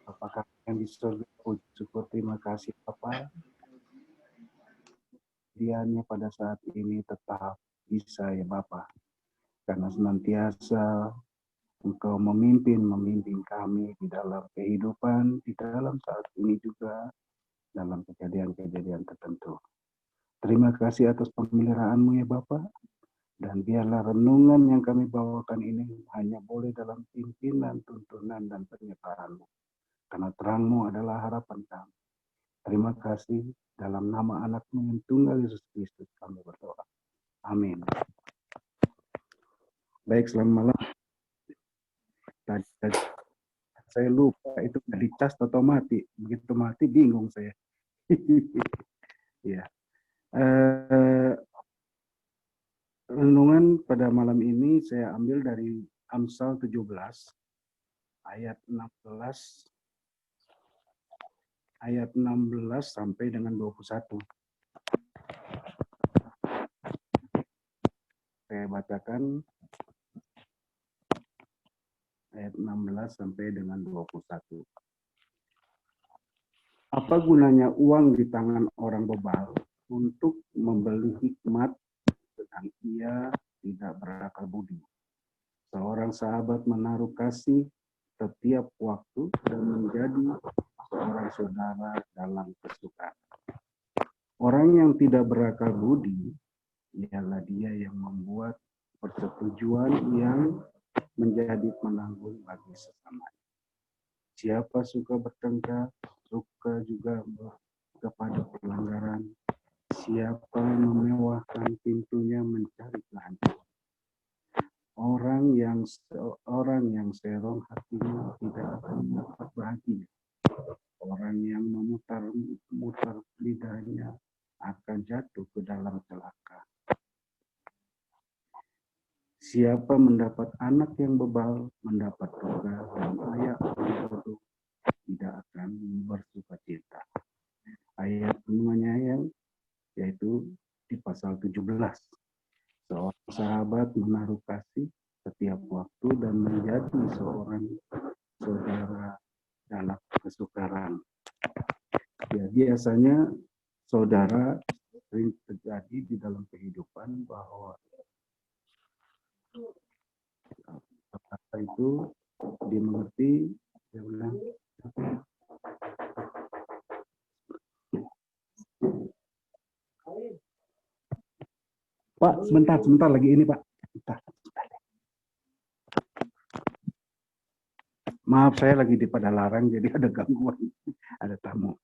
Apakah yang di surga, puji syukur terima kasih Bapa. Dianya pada saat ini tetap bisa ya Bapa. Karena senantiasa Engkau memimpin kami di dalam kehidupan, di dalam saat ini juga, dalam kejadian-kejadian tertentu. Terima kasih atas pemeliharaan-Mu ya Bapa. Dan biarlah renungan yang kami bawakan ini hanya boleh dalam pimpinan, tuntunan, dan penyertaan-Mu. Karena terang-Mu adalah harapan kami. Terima kasih dalam nama anak-Mu yang tunggal Yesus Kristus kami berdoa. Amin. Baik, selamat malam. Tadi saya lupa itu dicas atau mati. Begitu mati bingung saya. Ya. Renungan pada malam ini saya ambil dari Amsal 17 ayat 16 sampai dengan 21. Saya bacakan ayat 16 sampai dengan 21. Apa gunanya uang di tangan orang bebal untuk membeli hikmat sedang ia tidak berakal budi? Seorang sahabat menaruh kasih setiap waktu dan menjadi seorang saudara dalam kesukaan. Orang yang tidak berakal budi ialah dia yang membuat persetujuan yang menjadi penanggung bagi sesamanya. Siapa suka bertengkar, suka juga kepada pelanggaran. Siapa memewahkan pintunya mencari kehancuran. Orang yang serong hatinya tidak akan dapat bahagia. Orang yang memutar lidahnya akan jatuh ke dalam celaka. Siapa mendapat anak yang bebal, mendapat duka, dan ayah yang bodoh tidak akan bersuka cita. Ayat penuhnya yaitu di pasal 17. Seorang sahabat menaruh kasih setiap waktu dan menjadi seorang saudara dalam kesukaran. Ya, biasanya saudara sering terjadi di dalam kehidupan bahwa kata itu dimengerti, dia bilang, Pak, sebentar lagi ini Pak. Bentar. Maaf, saya lagi di Padalarang, jadi ada gangguan, ada tamu.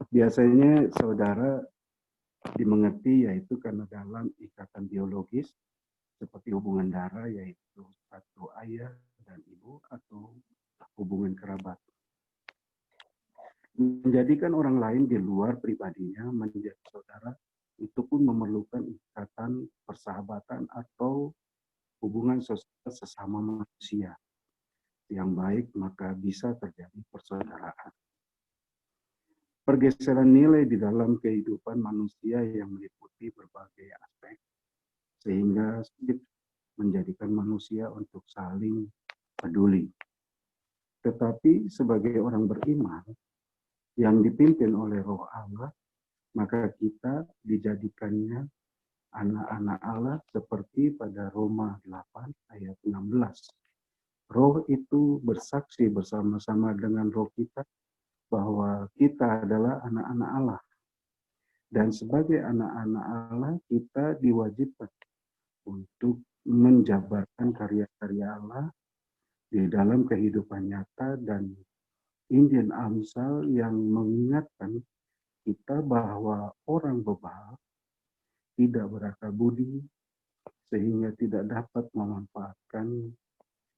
Biasanya saudara dimengerti yaitu karena dalam ikatan biologis seperti hubungan darah, yaitu satu ayah dan ibu atau hubungan kerabat. Menjadikan orang lain di luar pribadinya menjadi saudara itu pun memerlukan ikatan persahabatan atau hubungan sosial sesama manusia yang baik, maka bisa terjadi persaudaraan. Pergeseran nilai di dalam kehidupan manusia yang meliputi berbagai aspek, sehingga sulit menjadikan manusia untuk saling peduli. Tetapi sebagai orang beriman yang dipimpin oleh Roh Allah, maka kita dijadikannya anak-anak Allah seperti pada Roma 8 ayat 16. Roh itu bersaksi bersama-sama dengan roh kita bahwa kita adalah anak-anak Allah. Dan sebagai anak-anak Allah, kita diwajibkan untuk menjabarkan karya-karya Allah di dalam kehidupan nyata, dan Injil Amsal yang mengingatkan kita bahwa orang bebal tidak berakal budi sehingga tidak dapat memanfaatkan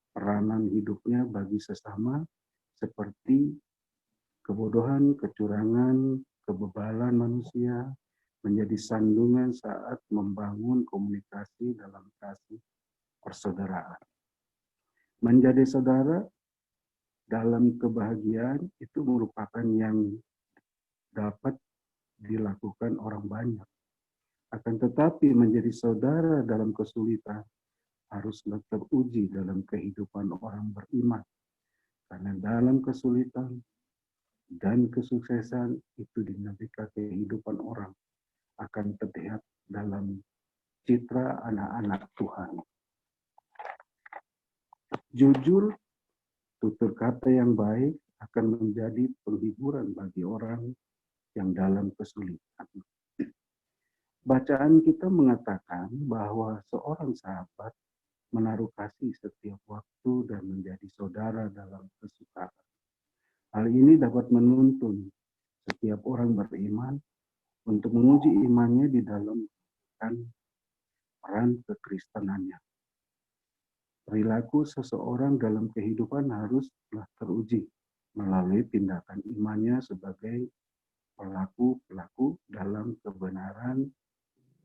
peranan hidupnya bagi sesama, seperti kebodohan, kecurangan, kebebalan manusia menjadi sandungan saat membangun komunikasi dalam kasih persaudaraan. Menjadi saudara dalam kebahagiaan itu merupakan yang dapat dilakukan orang banyak. Akan tetapi menjadi saudara dalam kesulitan haruslah teruji dalam kehidupan orang beriman. Karena dalam kesulitan dan kesuksesan itu dinamika kehidupan orang akan terlihat dalam citra anak-anak Tuhan. Jujur, tutur kata yang baik akan menjadi penghiburan bagi orang yang dalam kesulitan. Bacaan kita mengatakan bahwa seorang sahabat menaruh kasih setiap waktu dan menjadi saudara dalam kesukaran. Hal ini dapat menuntun setiap orang beriman untuk menguji imannya di dalam peran kekristenannya. Perilaku seseorang dalam kehidupan haruslah teruji melalui tindakan imannya sebagai pelaku-pelaku dalam kebenaran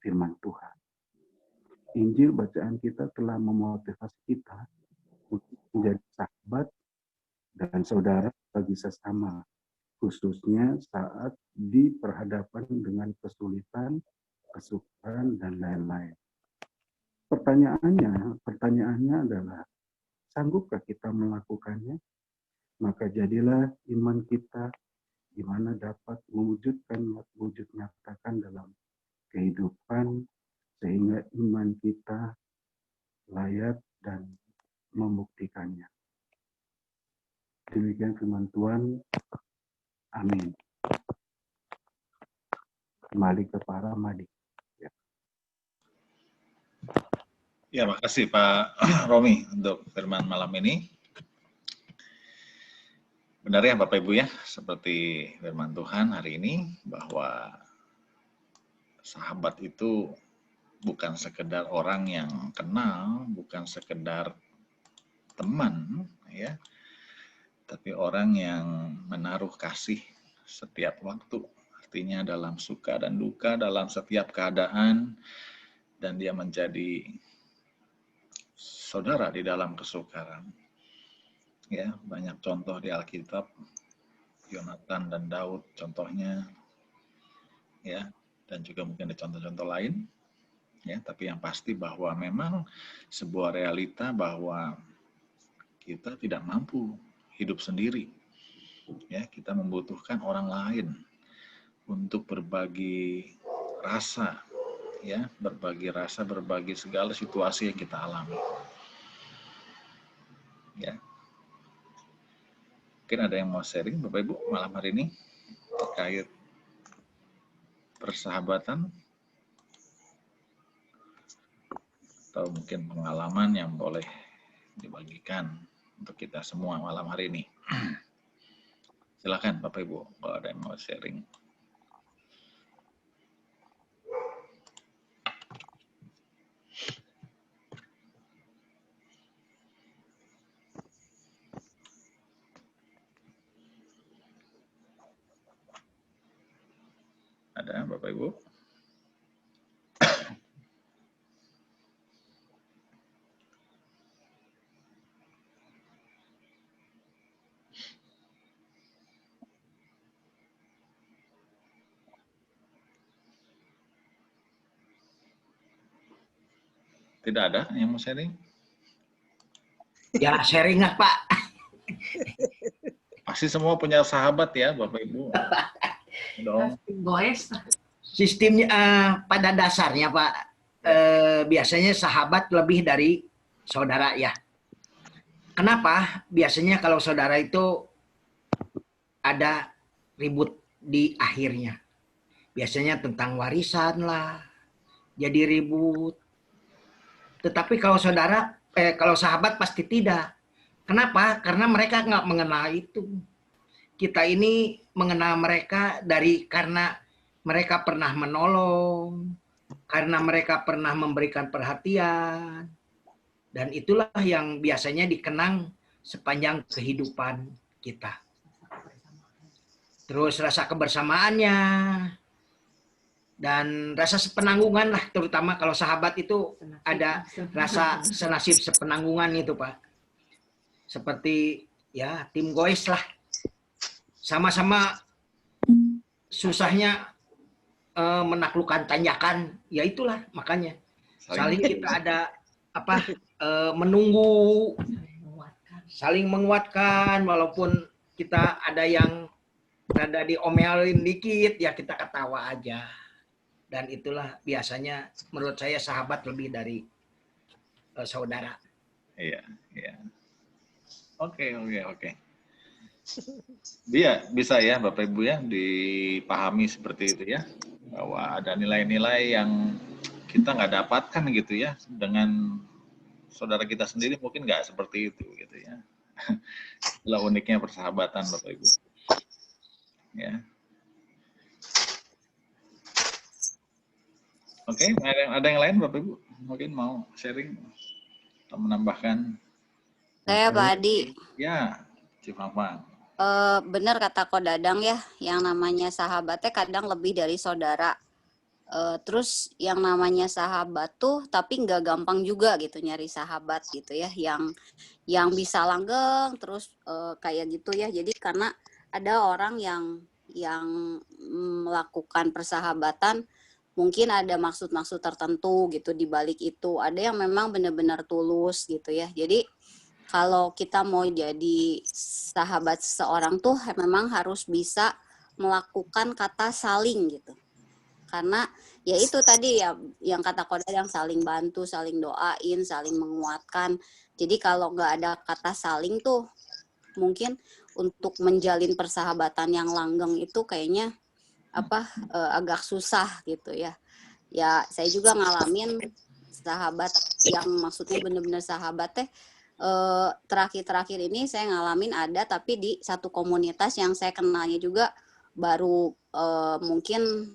firman Tuhan. Injil bacaan kita telah memotivasi kita untuk menjadi sahabat dan saudara bagi sesama, khususnya saat diperhadapkan dengan kesulitan, kesukaran, dan lain-lain. Pertanyaannya adalah, sanggupkah kita melakukannya? Maka jadilah iman kita di mana dapat mewujudkan wujud nyatakan dalam kehidupan, sehingga iman kita layak dan membuktikannya. Demikian firman Tuhan. Amin. Kembali ke para Madi. Ya, makasih Pak Romi untuk firman malam ini. Benar ya Bapak Ibu ya, seperti firman Tuhan hari ini, bahwa sahabat itu bukan sekedar orang yang kenal, bukan sekedar teman, ya, tapi orang yang menaruh kasih setiap waktu. Artinya dalam suka dan duka, dalam setiap keadaan, dan dia menjadi saudara di dalam kesukaran. Ya, banyak contoh di Alkitab, Yonatan dan Daud contohnya, ya, dan juga mungkin ada contoh-contoh lain. Ya, tapi yang pasti bahwa memang sebuah realita bahwa kita tidak mampu hidup sendiri. Ya, kita membutuhkan orang lain untuk berbagi rasa, ya, berbagi rasa, berbagi segala situasi yang kita alami. Ya. Mungkin ada yang mau sharing Bapak Ibu malam hari ini terkait persahabatan, atau mungkin pengalaman yang boleh dibagikan untuk kita semua malam hari ini. Silakan Bapak Ibu kalau ada yang mau sharing. Ada Bapak Ibu? Tidak ada yang mau sharing? Ya, sharing lah Pak. Pasti semua punya sahabat ya Bapak Ibu. Dong. Sistemnya pada dasarnya Pak, biasanya sahabat lebih dari saudara ya. Kenapa? Biasanya kalau saudara itu ada ribut di akhirnya. Biasanya tentang warisan lah, jadi ribut. Tetapi kalau kalau sahabat pasti tidak. Kenapa? Karena mereka nggak mengenal itu. Kita ini mengenal mereka karena mereka pernah menolong, karena mereka pernah memberikan perhatian, dan itulah yang biasanya dikenang sepanjang kehidupan kita. Terus rasa kebersamaannya, dan rasa sepenanggungan lah, terutama kalau sahabat itu ada rasa senasib sepenanggungan itu Pak. Seperti ya tim goes lah, sama-sama susahnya menaklukkan tanjakan, ya itulah makanya saling kita ada menunggu saling menguatkan, walaupun kita ada yang rada diomelin dikit, ya kita ketawa aja. Dan itulah biasanya menurut saya sahabat lebih dari saudara. Iya, iya. Oke. Dia bisa ya Bapak Ibu ya dipahami seperti itu ya, bahwa ada nilai-nilai yang kita nggak dapatkan gitu ya, dengan saudara kita sendiri mungkin nggak seperti itu gitu ya. Itulah uniknya persahabatan Bapak Ibu. Ya. Oke, ada yang lain Bapak Ibu? Mungkin mau sharing atau menambahkan? Saya Pak Adi. Ya, Cifafang. Benar kata Ko Dadang ya, yang namanya sahabatnya kadang lebih dari saudara. Terus yang namanya sahabat tuh tapi nggak gampang juga gitu nyari sahabat gitu ya, yang bisa langgeng terus kayak gitu ya. Jadi karena ada orang yang melakukan persahabatan mungkin ada maksud-maksud tertentu gitu di balik itu. Ada yang memang benar-benar tulus gitu ya. Jadi kalau kita mau jadi sahabat seseorang tuh memang harus bisa melakukan kata saling gitu. Karena ya itu tadi ya yang kata Koda yang saling bantu, saling doain, saling menguatkan. Jadi kalau nggak ada kata saling tuh mungkin untuk menjalin persahabatan yang langgeng itu kayaknya agak susah gitu ya. Ya saya juga ngalamin sahabat yang maksudnya benar-benar sahabat teh terakhir-terakhir ini saya ngalamin ada, tapi di satu komunitas yang saya kenalnya juga baru mungkin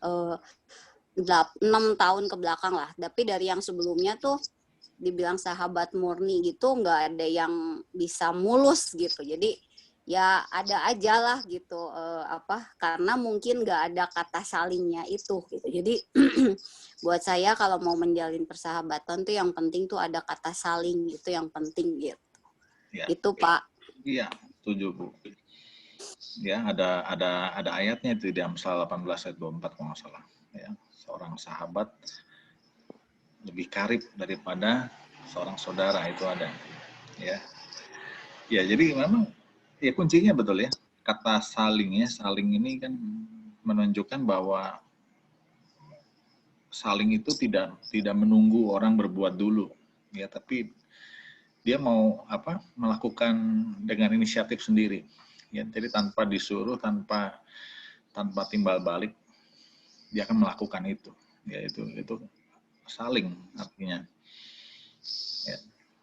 6 tahun ke belakang lah. Tapi dari yang sebelumnya tuh dibilang sahabat murni gitu nggak ada yang bisa mulus gitu. Jadi ya ada aja lah gitu karena mungkin nggak ada kata salingnya itu gitu. Jadi buat saya kalau mau menjalin persahabatan tuh yang penting tuh ada kata saling, itu yang penting gitu. Ya. Itu Pak. Iya, setuju Bu. Ya, ada ayatnya itu di Amsal 18 ayat 24 kalau nggak salah. Ya, seorang sahabat lebih karib daripada seorang saudara, itu ada. Ya. Ya, jadi memang ya kuncinya betul ya. Kata saling ya, saling ini kan menunjukkan bahwa saling itu tidak menunggu orang berbuat dulu. Ya, tapi dia mau melakukan dengan inisiatif sendiri. Ya, jadi tanpa disuruh, tanpa timbal balik, dia akan melakukan itu. Ya, itu saling artinya. Ya,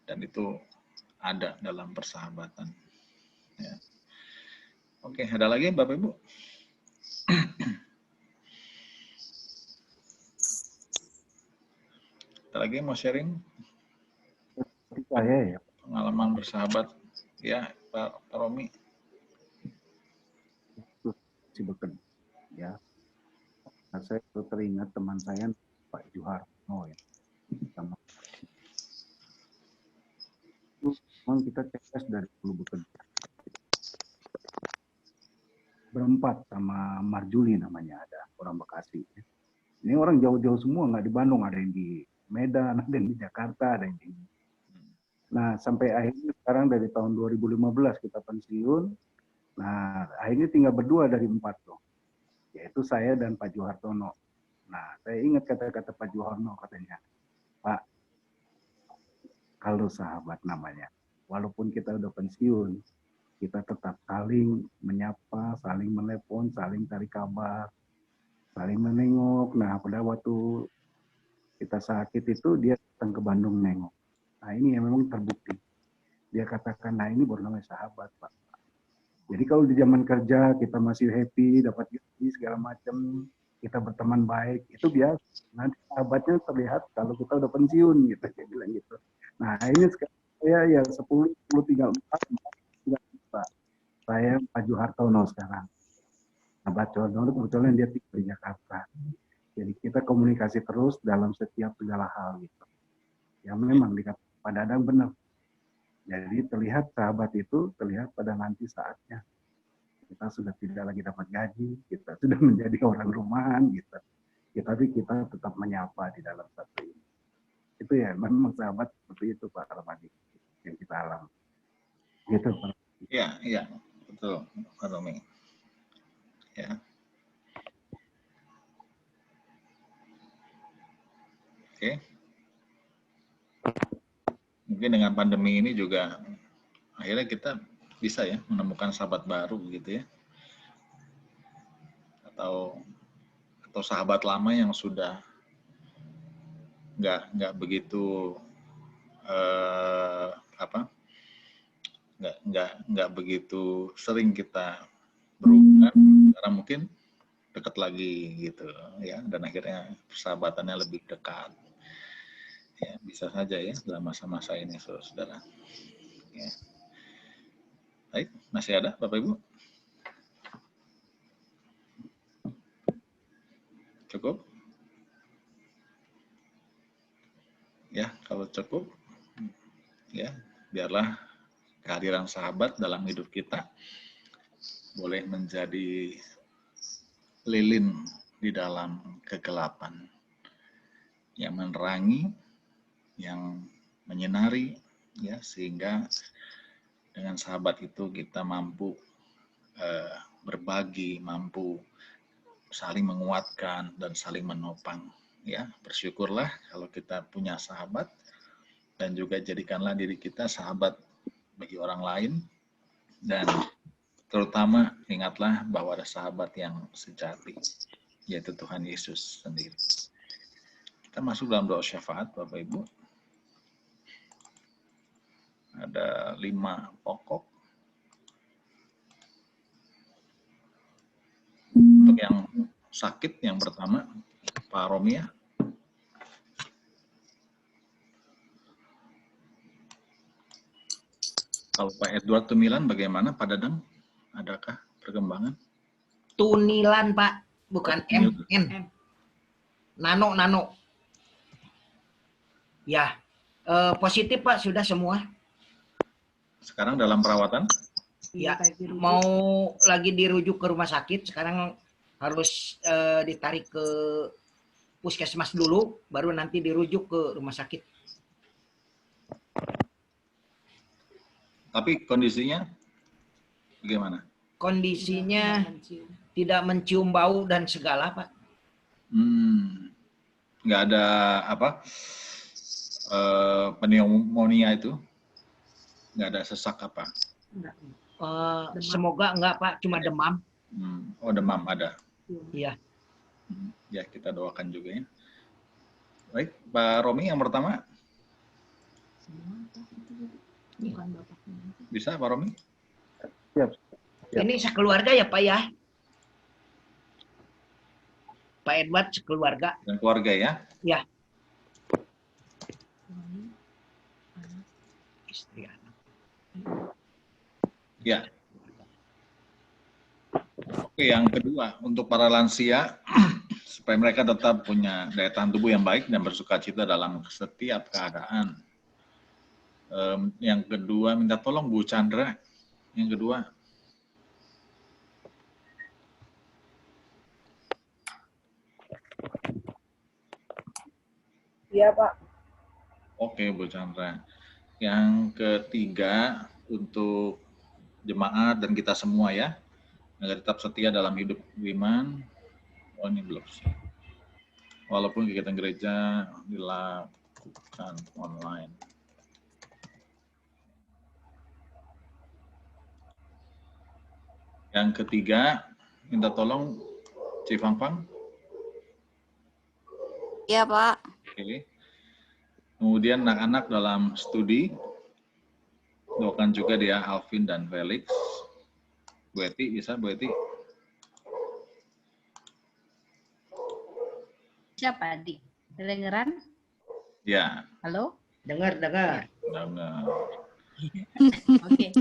dan itu ada dalam persahabatan. Ya. Oke, ada lagi Bapak Ibu? Ada lagi mau sharing? Saya ya. Pengalaman bersahabat. Ya, Pak Romi. Si bekerja. Ya. Nah, saya teringat teman saya Pak Juharno ya. Sama memang kita CS dari dulu bekerja. Berempat sama Marjuli namanya, ada orang Bekasi. Ini orang jauh-jauh semua, nggak di Bandung, ada yang di Medan, ada yang di Jakarta, ada yang di... Nah, sampai akhirnya sekarang dari tahun 2015 kita pensiun. Nah, akhirnya tinggal berdua dari 4 tuh, yaitu saya dan Pak Juhartono. Nah, saya ingat kata-kata Pak Juharno, katanya, Pak, kalau sahabat namanya, walaupun kita udah pensiun, kita tetap saling menyapa, saling menelepon, saling cari kabar, saling menengok. Nah, pada waktu kita sakit itu dia datang ke Bandung nengok. Nah, ini yang memang terbukti. Dia katakan, nah ini baru namanya sahabat, Pak. Jadi kalau di zaman kerja kita masih happy, dapat gaji segala macam, kita berteman baik, itu biasa. Nanti sahabatnya terlihat kalau kita udah pensiun gitu, dia bilang gitu. Nah, ini sekarang saya ya 10 tinggal 4, Pak. Saya Pak Juhartono sekarang. Nah, Pak Juhartono kebetulan dia tinggal di Jakarta. Jadi kita komunikasi terus dalam setiap segala hal gitu. Ya memang dikata Pak Dadang benar. Jadi terlihat sahabat itu terlihat pada nanti saatnya. Kita sudah tidak lagi dapat gaji, kita sudah menjadi orang rumahan gitu. Ya, tapi kita tetap menyapa di dalam satu ini. Itu ya memang sahabat seperti itu Pak Ramadi yang kita alami. Gitu, Pak. Iya, iya, betul, Pak Romi. Ya. Oke. Mungkin dengan pandemi ini juga akhirnya kita bisa ya menemukan sahabat baru gitu ya. Atau sahabat lama yang sudah nggak begitu apa? Nggak begitu sering kita berhubungan, karena mungkin dekat lagi gitu ya, dan akhirnya persahabatannya lebih dekat. Ya, bisa saja ya dalam masa-masa ini, saudara. Ya. Baik, masih ada Bapak Ibu? Cukup? Ya, kalau cukup, ya biarlah kehadiran sahabat dalam hidup kita boleh menjadi lilin di dalam kegelapan yang menerangi, yang menyinari, ya, sehingga dengan sahabat itu kita mampu berbagi, mampu saling menguatkan dan saling menopang. Ya, bersyukurlah kalau kita punya sahabat, dan juga jadikanlah diri kita sahabat bagi orang lain, dan terutama ingatlah bahwa ada sahabat yang sejati, yaitu Tuhan Yesus sendiri. Kita masuk dalam doa syafaat, Bapak Ibu. Ada 5 pokok. Untuk yang sakit, yang pertama, Pak Romi ya. Kalau Pak Edward Tumilan bagaimana, Pak Dadang? Adakah perkembangan? Tunilan, Pak, bukan M. Nano. Ya, positif Pak, sudah semua. Sekarang dalam perawatan? Ya, mau lagi dirujuk ke rumah sakit, sekarang harus ditarik ke puskesmas dulu, baru nanti dirujuk ke rumah sakit. Tapi kondisinya bagaimana? Kondisinya tidak mencium bau dan segala, Pak. Nggak ada apa? Pneumonia itu? Nggak ada sesak apa? Semoga enggak, Pak, cuma demam. Oh, demam ada. Iya. Ya, kita doakan juga ya. Baik, Pak Romi yang pertama. Bisa, Pak Romi? Siap. Ini sekeluarga ya, Pak ya? Pak Edward sekeluarga. Dan keluarga ya? Ya. Istri anak. Ya. Oke, yang kedua, untuk para lansia, supaya mereka tetap punya daya tahan tubuh yang baik dan bersukacita dalam setiap keadaan. Yang kedua, minta tolong Bu Chandra. Yang kedua. Iya, Pak. Oke, Bu Chandra. Yang ketiga, untuk jemaat dan kita semua ya, agar tetap setia dalam hidup iman. Oh, ini belum sih. Walaupun kegiatan gereja dilakukan online. Yang ketiga, minta tolong Cifangfang. Iya, Pak. Oke. Kemudian anak-anak dalam studi, doakan juga dia Alvin dan Felix. Bu Eti, bisa Bu Eti? Siapa, Adi? Kedengeran? Ya. Halo? Dengar. Dengar. Oke.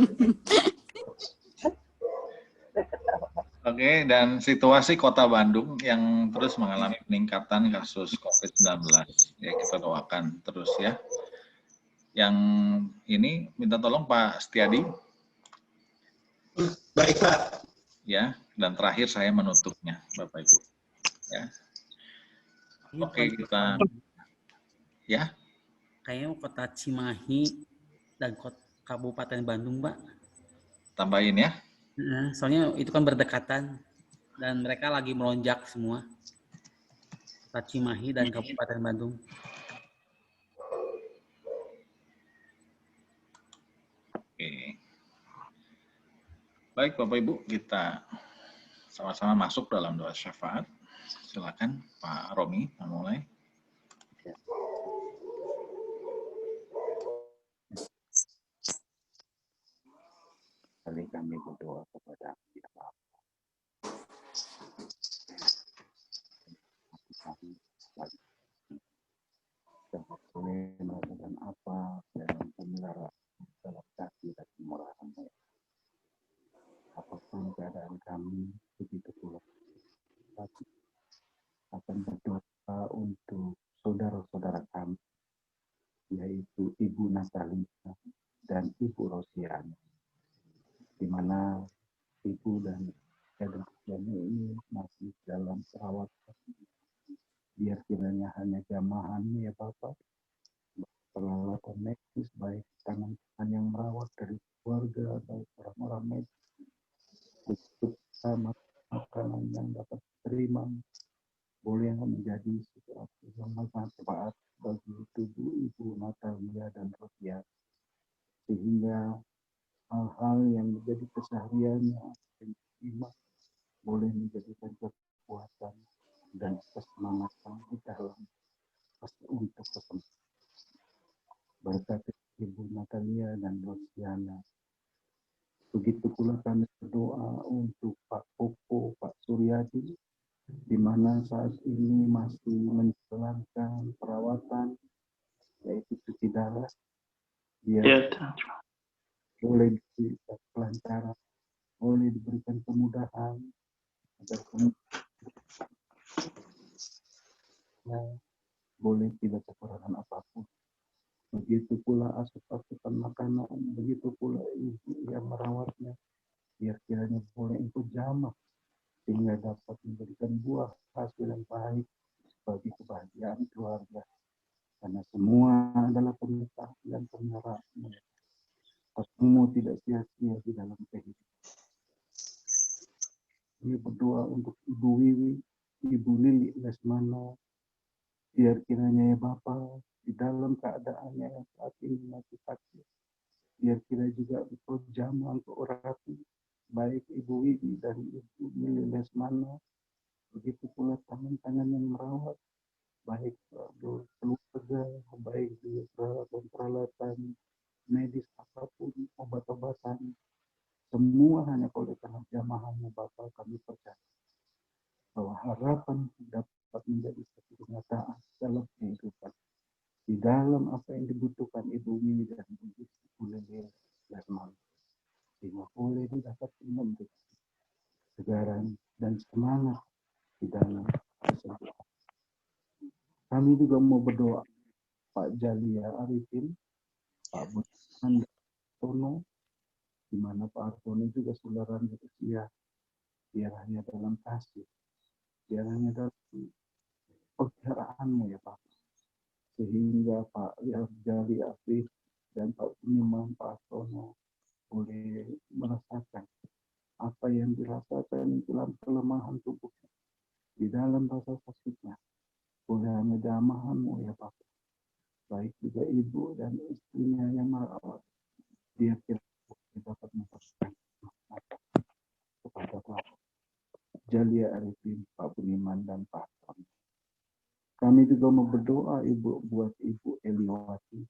Oke, dan situasi Kota Bandung yang terus mengalami peningkatan kasus COVID-19. Ya, kita doakan terus ya. Yang ini minta tolong Pak Setiadi. Baik, Pak. Ya, dan terakhir saya menutupnya, Bapak Ibu. Ya. Oke, kita ya. Kayaknya Kota Cimahi dan Kabupaten Bandung, Pak. Tambahin ya. Soalnya itu kan berdekatan dan mereka lagi melonjak semua. Cimahi dan Kabupaten Bandung. Oke. Baik Bapak Ibu, kita sama-sama masuk dalam doa syafaat. Silakan Pak Romi memulai. Kali kami berdoa kepada ya Bapa. Kami lagi dapat boleh melakukan apa dalam pemeliharaan dalam kasih dan kemurahan-Mu. Apapun keadaan kami, begitu pula kami akan berdoa untuk saudara-saudara kami, yaitu Ibu Natalina dan Ibu Rosiana, di mana Ibu dan Rosiana ini masih dalam perawatan. Biar kiranya hanya jamahan ya Bapak, peralatan medis baik tangan yang merawat dari keluarga atau orang-orang medis, untuk makanan yang dapat diterima boleh menjadi sesuatu yang bermanfaat bagi tubuh Ibu Natalia dan Rosia, sehingga hal-hal yang menjadi kesehariannya iman boleh menjadikan kekuatan dan kesemangatan di dalam untuk kesembuhan. Berkat Ibu Natalia dan Rosiana. Begitu pula kami berdoa untuk Pak Koko, Pak Suryadi, di mana saat ini masih menjalankan perawatan, yaitu cuci darah. Dia boleh diberikan kelancaran, boleh diberikan kemudahan, agar boleh tidak kekurangan apapun. Begitu pula asupan makanan, begitu pula ibu yang merawatnya, biar kiranya boleh ikut jamah, sehingga dapat memberikan buah hasil yang baik bagi kebahagiaan keluarga. Karena semua adalah pengetahuan dan penyerahan. Semua tidak sia-sia di dalam kehidupan. Kami berdoa untuk Ibu Wiwi, Ibu Lili Lesmana, biar kiranya ya Bapak, di dalam keadaannya yang saat ini masih sakit, biar kira juga betul jamah untuk orasi, baik Ibu Wiwi dan Ibu Lili Lesmana, begitu pula tangan-tangan yang merawat, baik keluarga, baik juga peralatan medis apapun, obat-obatan, semua hanya oleh karena jamahannya Bapak, kami percaya bahwa harapan dapat menjadi satu kenyataan dalam kehidupan, di dalam apa yang dibutuhkan Ibu Wiwi dan Ibu Lili Lesmana, sehingga boleh dapat memberikan kesegaran dan semangat di dalam kesembuhan. Kami juga mau berdoa Pak Jalia Arifin, Pak Budiman Tono, di mana Pak Artono juga saudara usia, biar hanya dalam kasih, biar hanya dalam peliharaanmu ya Pak, sehingga Pak Jali Arif dan Pak Budiman, Pak Artono boleh merasakan apa yang dirasakan dalam kelemahan tubuhnya, di dalam rasa sakitnya, boleh hanya jamahanmu ya Pak, baik juga ibu dan istrinya yang merawat, dia kita dapat mempersiapkan kepada Pak Jalia Arifin, Pak Budiman dan Pak Tom. Kami juga mau berdoa buat Ibu Eliwati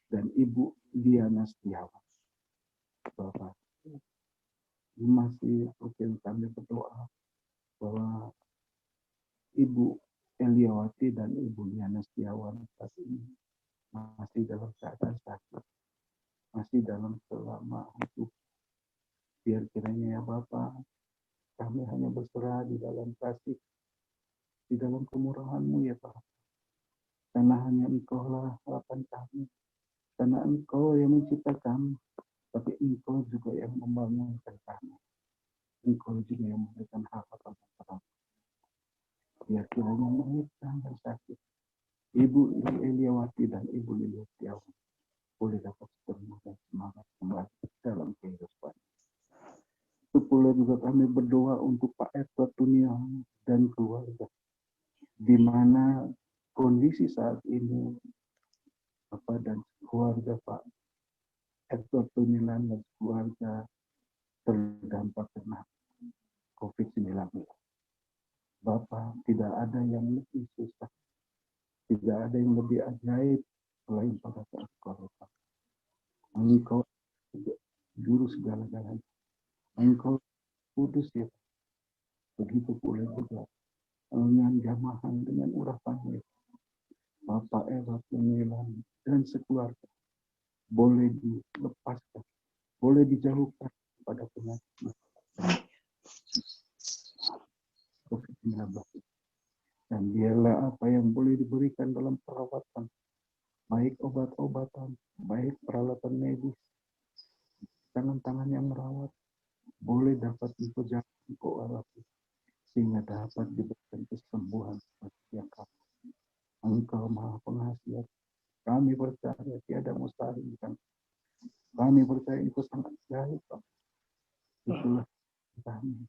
dan Ibu Diana Setiawan. Bapak masih rutin kami berdoa bahwa Ibu Eliwati dan Ibu Diana Setiawan saat ini masih dalam keadaan sakit, masih dalam kelemahan hidup. Biar kiranya ya Bapak, kami hanya berserah di dalam kasih, di dalam kemurahan-Mu ya Pak. Karena hanya Engkau-lah harapan kami. Karena Engkau yang menciptakan, tapi Engkau juga yang membangunkan kami. Engkau juga yang memberikan harapan kepada kami. Biar kiranya mereka yang sakit, Ibu Eliawati dan Ibu Lili Setiawan, boleh dapat semangat pula juga kami berdoa untuk Pak Edward Tunia dan keluarga, di mana kondisi saat ini Bapak dan keluarga Pak Edward Tunia dan keluarga terdampak kena COVID-19. Bapak, tidak ada yang lebih susah, tidak ada yang lebih ajaib selain pada saat corona. Engkau juru segala-galanya. Engkau kudus ya. Begitu pula juga dengan jamahan, dengan urapannya. Bapak Eva Pemilan dan sekeluarga boleh dilepaskan, boleh dijauhkan pada penyakit COVID-19. Dan biarlah apa yang boleh diberikan dalam perawatan, baik obat-obatan, baik peralatan medis, tangan-tangan yang merawat, boleh dapat dipegang engkau alami, sehingga dapat diberikan kesembuhan setiap kami. Engkau Maha Pengasih. Kami percaya tiada mustahil kan. Kami percaya itu sangat jauh. Itulah kami.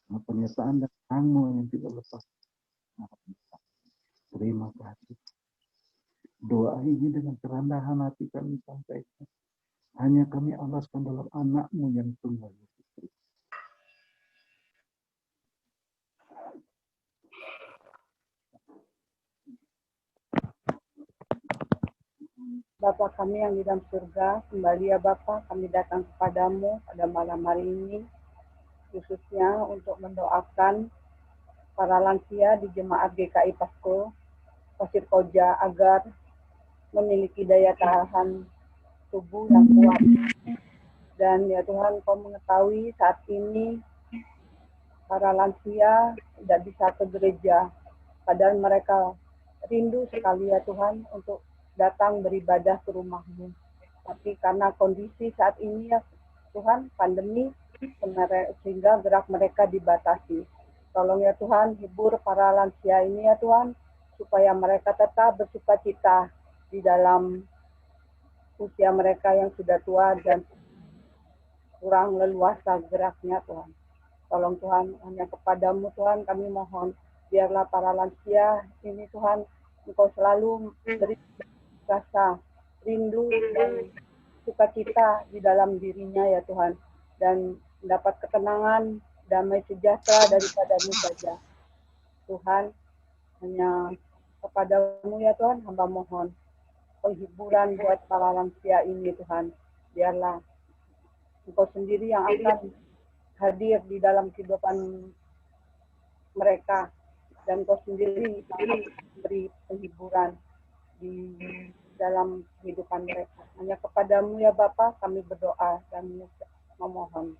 Pernyataan dan kamu yang tidak lepas. Terima kasih. Doa ini dengan kerendahan hati kami sampaikan. Hanya kami alaskan dalam anak-Mu yang tunggal. Bapa kami yang di dalam surga, kembali ya Bapa, kami datang kepadamu pada malam hari ini, khususnya untuk mendoakan para lansia di Jemaat GKI Pasir Koja agar memiliki daya tahan tubuh yang kuat. Dan ya Tuhan, Kau mengetahui saat ini para lansia tidak bisa ke gereja, padahal mereka rindu sekali ya Tuhan untuk datang beribadah ke rumah-Mu. Tapi karena kondisi saat ini ya Tuhan, pandemi, sehingga gerak mereka dibatasi. Tolong ya Tuhan, hibur para lansia ini ya Tuhan, supaya mereka tetap bersukacita di dalam usia mereka yang sudah tua dan kurang leluasa geraknya Tuhan. Tolong Tuhan, hanya kepadamu Tuhan kami mohon, biarlah para lansia ini Tuhan, Engkau selalu beri rasa rindu dan sukacita di dalam dirinya ya Tuhan, dan mendapat ketenangan, damai sejahtera daripada-Mu saja. Tuhan, hanya kepadamu ya Tuhan, hamba mohon penghiburan buat para lansia ini Tuhan. Biarlah Engkau sendiri yang akan hadir di dalam kehidupan mereka, dan Engkau sendiri yang beri penghiburan di dalam kehidupan mereka. Hanya kepadamu ya Bapa kami berdoa dan memohon.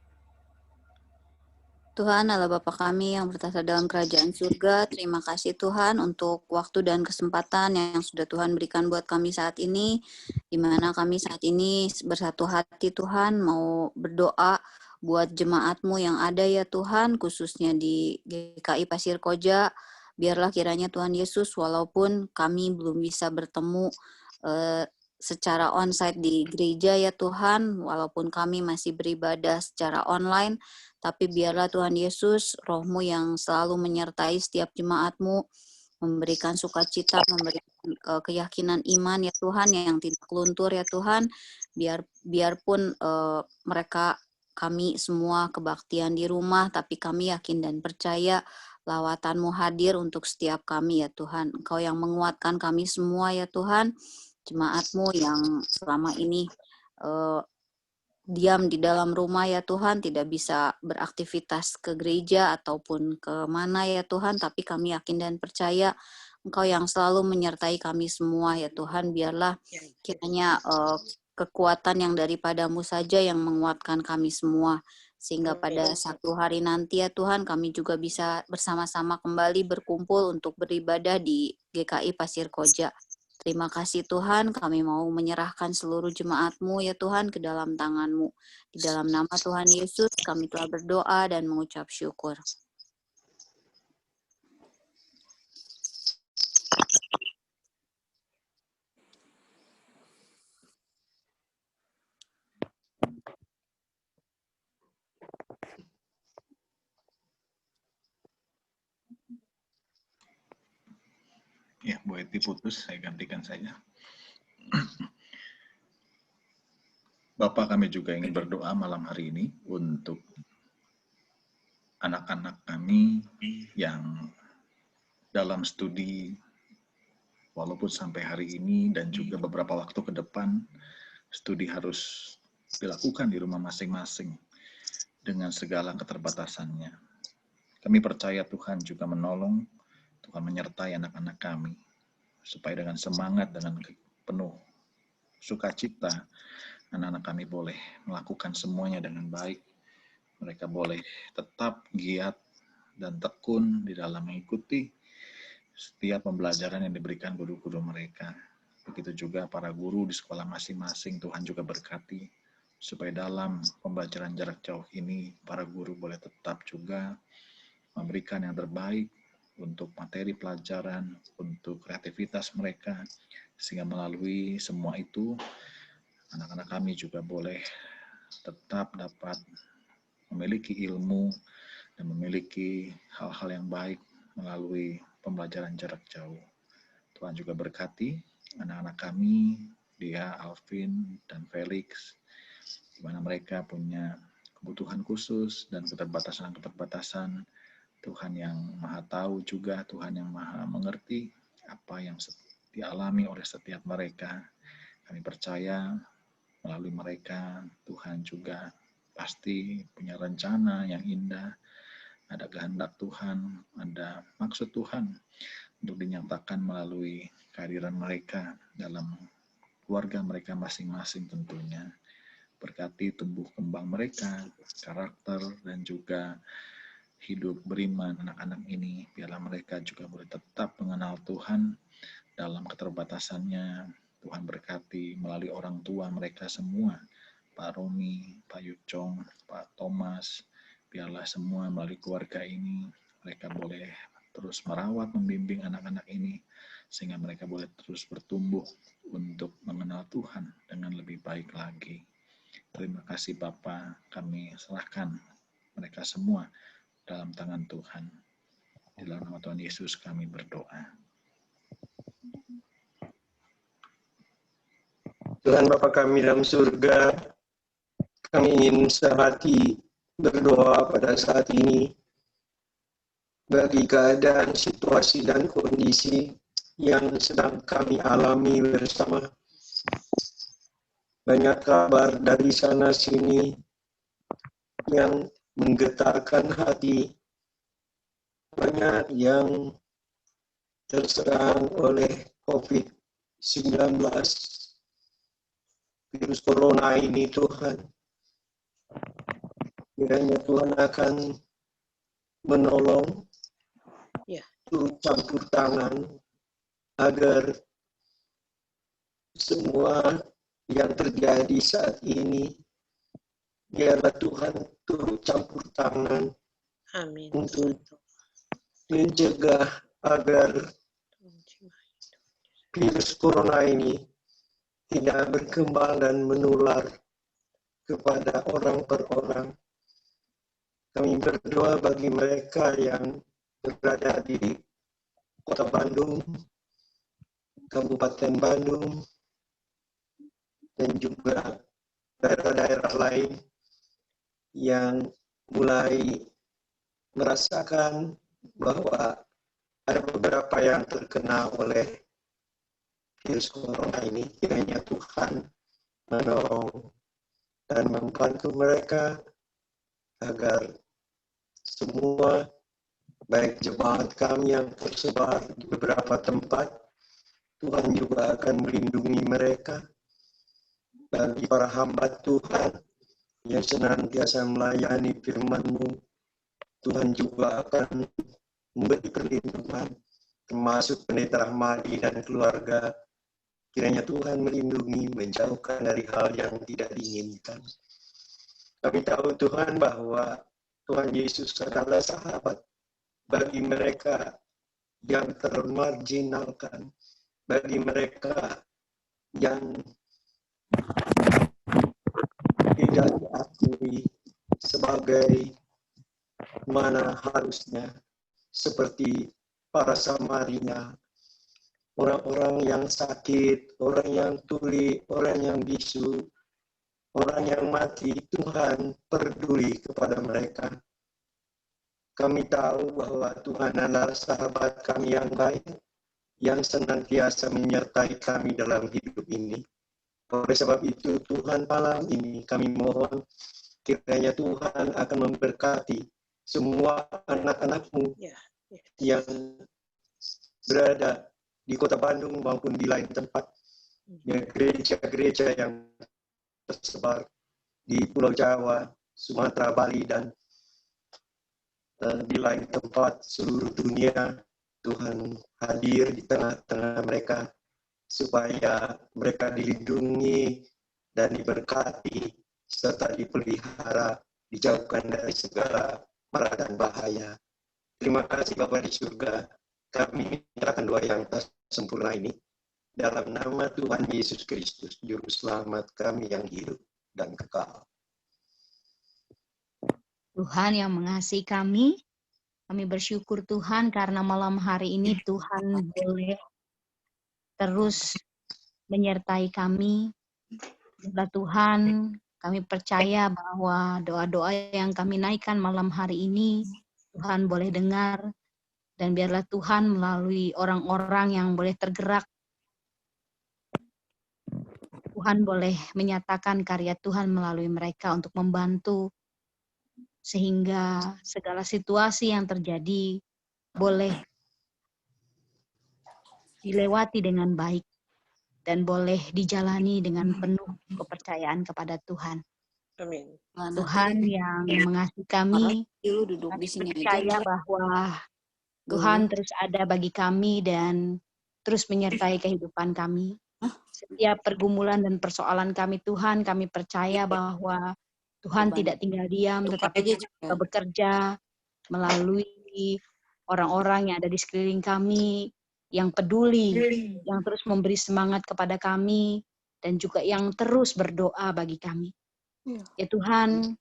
Tuhan Allah Bapa kami yang bertata dalam kerajaan surga, terima kasih Tuhan untuk waktu dan kesempatan yang sudah Tuhan berikan buat kami saat ini, di mana kami saat ini bersatu hati Tuhan mau berdoa buat jemaat-Mu yang ada ya Tuhan, khususnya di GKI Pasir Koja. Biarlah kiranya Tuhan Yesus, walaupun kami belum bisa bertemu secara onsite di gereja ya Tuhan, walaupun kami masih beribadah secara online, tapi biarlah Tuhan Yesus, Roh-Mu yang selalu menyertai setiap jemaat-Mu, memberikan sukacita, memberikan keyakinan iman ya Tuhan yang tidak luntur ya Tuhan, biarpun mereka kami semua kebaktian di rumah, tapi kami yakin dan percaya lawatan-Mu hadir untuk setiap kami ya Tuhan. Engkau yang menguatkan kami semua ya Tuhan, jemaat-Mu yang selama ini diam di dalam rumah ya Tuhan, tidak bisa beraktivitas ke gereja ataupun ke mana ya Tuhan, tapi kami yakin dan percaya Engkau yang selalu menyertai kami semua ya Tuhan. Biarlah kiranya kekuatan yang daripada-Mu saja yang menguatkan kami semua, sehingga pada satu hari nanti ya Tuhan kami juga bisa bersama-sama kembali berkumpul untuk beribadah di GKI Pasir Koja. Terima kasih Tuhan, kami mau menyerahkan seluruh jemaat-Mu ya Tuhan ke dalam tangan-Mu. Di dalam nama Tuhan Yesus kami telah berdoa dan mengucap syukur. Bu Eti putus, saya gantikan saja. Bapak, kami juga ingin berdoa malam hari ini untuk anak-anak kami yang dalam studi, walaupun sampai hari ini dan juga beberapa waktu ke depan, studi harus dilakukan di rumah masing-masing dengan segala keterbatasannya. Kami percaya Tuhan juga menolong, Tuhan menyertai anak-anak kami, supaya dengan semangat, dengan penuh sukacita, anak-anak kami boleh melakukan semuanya dengan baik. Mereka boleh tetap giat dan tekun di dalam mengikuti setiap pembelajaran yang diberikan guru-guru mereka. Begitu juga para guru di sekolah masing-masing, Tuhan juga berkati, supaya dalam pembelajaran jarak jauh ini, para guru boleh tetap juga memberikan yang terbaik untuk materi pelajaran, untuk kreativitas mereka, sehingga melalui semua itu, anak-anak kami juga boleh tetap dapat memiliki ilmu dan memiliki hal-hal yang baik melalui pembelajaran jarak jauh. Tuhan juga berkati anak-anak kami, Dia, Alvin, dan Felix, di mana mereka punya kebutuhan khusus dan keterbatasan-keterbatasan. Tuhan yang Maha tahu juga, Tuhan yang Maha mengerti apa yang dialami oleh setiap mereka. Kami percaya melalui mereka, Tuhan juga pasti punya rencana yang indah, ada kehendak Tuhan, ada maksud Tuhan untuk dinyatakan melalui kehadiran mereka dalam keluarga mereka masing-masing tentunya. Berkati tumbuh kembang mereka, karakter, dan juga hidup beriman anak-anak ini, biarlah mereka juga boleh tetap mengenal Tuhan dalam keterbatasannya. Tuhan berkati melalui orang tua mereka semua, Pak Romi, Pak Yucong, Pak Thomas, biarlah semua melalui keluarga ini, mereka boleh terus merawat, membimbing anak-anak ini, sehingga mereka boleh terus bertumbuh untuk mengenal Tuhan dengan lebih baik lagi. Terima kasih Bapa, kami serahkan mereka semua dalam tangan Tuhan. Di dalam nama Tuhan Yesus kami berdoa. Tuhan Bapa kami dalam surga, kami ingin sehati berdoa pada saat ini bagi keadaan, situasi, dan kondisi yang sedang kami alami bersama. Banyak kabar dari sana-sini yang menggetarkan hati, banyak yang terserang oleh COVID-19, virus corona ini Tuhan. Kiranya Tuhan akan menolong, turut campur tangan, agar semua yang terjadi saat ini, biarlah Tuhan turut campur tangan. Amin. Untuk mencegah agar virus corona ini tidak berkembang dan menular kepada orang per orang. Kami berdoa bagi mereka yang berada di Kota Bandung, Kabupaten Bandung, dan juga daerah-daerah lain yang mulai merasakan bahwa ada beberapa yang terkena oleh virus corona ini. Kiranya Tuhan menolong dan membantu mereka agar semua, baik jemaat kami yang tersebar di beberapa tempat, Tuhan juga akan melindungi mereka. Bagi para hamba Tuhan yang senantiasa melayani firman-Mu, Tuhan juga akan memberi perlindungan, termasuk Pendeta Rahmadi dan keluarga. Kiranya Tuhan melindungi, menjauhkan dari hal yang tidak diinginkan. Kami tahu Tuhan bahwa Tuhan Yesus adalah sahabat bagi mereka yang termarginalkan, bagi mereka yang tidak diakui sebagai mana harusnya, seperti para Samaria orang-orang yang sakit, orang yang tuli, orang yang bisu, orang yang mati, Tuhan peduli kepada mereka. Kami tahu bahwa Tuhan adalah sahabat kami yang baik, yang senantiasa menyertai kami dalam hidup ini. Oleh sebab itu, Tuhan malam ini kami mohon kiranya Tuhan akan memberkati semua anak-anak-Mu yang berada di Kota Bandung maupun di lain tempat, gereja-gereja yang tersebar di Pulau Jawa, Sumatera, Bali, dan di lain tempat seluruh dunia. Tuhan hadir di tengah-tengah mereka supaya mereka dilindungi dan diberkati serta dipelihara, dijauhkan dari segala mara dan bahaya. Terima kasih Bapa di surga. Kami menyerahkan doa yang tak sempurna ini dalam nama Tuhan Yesus Kristus, Juru Selamat kami yang hidup dan kekal. Tuhan yang mengasihi kami bersyukur Tuhan karena malam hari ini Tuhan boleh terus menyertai kami. Biarlah Tuhan, kami percaya bahwa doa-doa yang kami naikkan malam hari ini Tuhan boleh dengar, dan biarlah Tuhan melalui orang-orang yang boleh tergerak, Tuhan boleh menyatakan karya Tuhan melalui mereka untuk membantu sehingga segala situasi yang terjadi boleh dilewati dengan baik dan boleh dijalani dengan penuh kepercayaan kepada Tuhan. Amin. Tuhan yang mengasihi kami, kami percaya bahwa Tuhan terus ada bagi kami dan terus menyertai kehidupan kami. Setiap pergumulan dan persoalan kami Tuhan, kami percaya bahwa Tuhan tidak tinggal diam, tetapi juga bekerja melalui orang-orang yang ada di sekeliling kami, yang peduli, yang terus memberi semangat kepada kami, dan juga yang terus berdoa bagi kami. Ya Tuhan,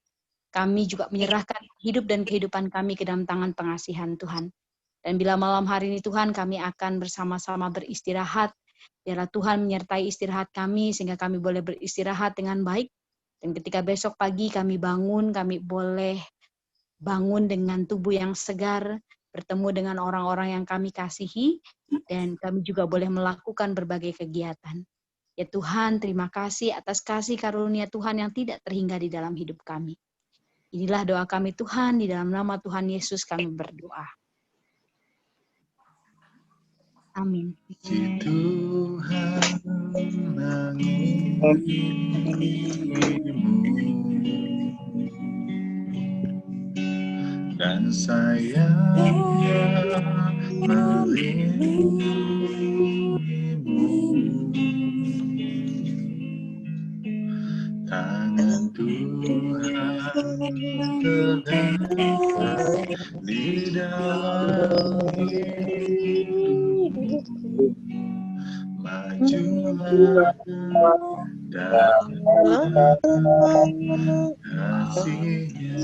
kami juga menyerahkan hidup dan kehidupan kami ke dalam tangan pengasihan Tuhan. Dan bila malam hari ini Tuhan, kami akan bersama-sama beristirahat, biarlah Tuhan menyertai istirahat kami, sehingga kami boleh beristirahat dengan baik. Dan ketika besok pagi kami bangun, kami boleh bangun dengan tubuh yang segar, bertemu dengan orang-orang yang kami kasihi, dan kami juga boleh melakukan berbagai kegiatan. Ya Tuhan, terima kasih atas kasih karunia Tuhan yang tidak terhingga di dalam hidup kami. Inilah doa kami Tuhan, di dalam nama Tuhan Yesus kami berdoa. Amin. Si Tuhan mengasihimu dan sayangnya melindungimu, tangan Tuhan tegakkan di dalam hidupmu. Majulah dalam kasih-Nya.